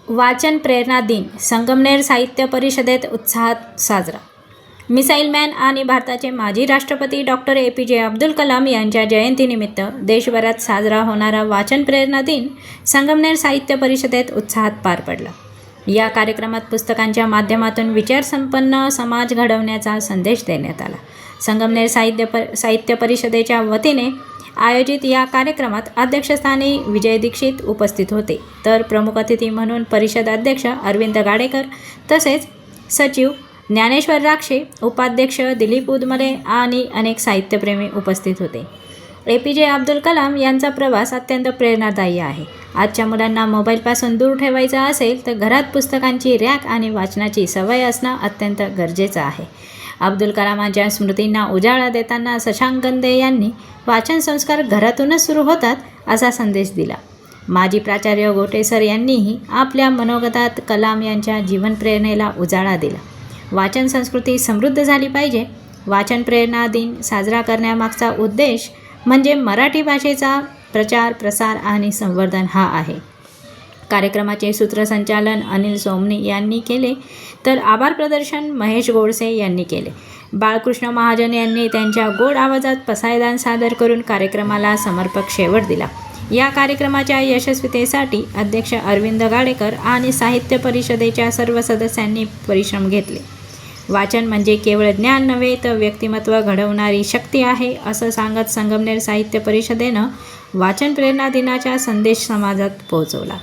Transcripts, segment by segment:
वाचन प्रेरणा दिन संगमनेर साहित्य परिषदेत उत्साहात साजरा। मिसाईल मॅन आणि भारताचे माजी राष्ट्रपती डॉक्टर APJ अब्दुल कलाम यांच्या जयंतीनिमित्त देशभरात साजरा होणारा वाचन प्रेरणा दिन संगमनेर साहित्य परिषदेत उत्साहात पार पडला। या कार्यक्रमात पुस्तकांच्या माध्यमातून विचारसंपन्न समाज घडवण्याचा संदेश देण्यात आला। संगमनेर साहित्य परिषदेच्या वतीने आयोजित या कार्यक्रमात अध्यक्षस्थानी विजय दीक्षित उपस्थित होते, तर प्रमुख अतिथी म्हणून परिषद अध्यक्ष अरविंद गाडेकर तसेच सचिव ज्ञानेश्वर राक्षे, उपाध्यक्ष दिलीप उदमले आणि अनेक साहित्यप्रेमी उपस्थित होते। APJ अब्दुल कलाम यांचा प्रवास अत्यंत प्रेरणादायी आहे। आजच्या मुलांना मोबाईलपासून दूर ठेवायचा असेल तर घरात पुस्तकांची रॅक आणि वाचनाची सवय असणं अत्यंत गरजेचं आहे। अब्दुल कलामांच्या स्मृतींना उजाळा देताना शशांक गंदे यांनी वाचन संस्कार घरातूनच सुरू होतात असा संदेश दिला। माजी प्राचार्य गोटे सर यांनीही आपल्या मनोगतात कलाम यांच्या जीवन प्रेरणेला उजाळा दिला। वाचन संस्कृती समृद्ध झाली पाहिजे। वाचन प्रेरणा दिन साजरा करण्यामागचा उद्देश म्हणजे मराठी भाषेचा प्रचार, प्रसार आणि संवर्धन हा आहे। कार्यक्रमाचे सूत्रसंचालन अनिल सोमनी यांनी केले, तर आभार प्रदर्शन महेश गोडसे यांनी केले। बाळकृष्ण महाजन यांनी त्यांच्या गोड आवाजात पसायदान सादर करून कार्यक्रमाला समर्पक शेवट दिला। या कार्यक्रमाच्या यशस्वीतेसाठी अध्यक्ष अरविंद गाडेकर आणि साहित्य परिषदेच्या सर्व सदस्यांनी परिश्रम घेतले। वाचन म्हणजे केवळ ज्ञान नव्हे तर व्यक्तिमत्व घडवणारी शक्ती आहे असं सांगत संगमनेर साहित्य परिषदेनं वाचन प्रेरणा दिनाचा संदेश समाजात पोहोचवला।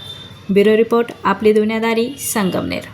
ब्युरो रिपोर्ट, आपली दुनियादारी, संगमनेर।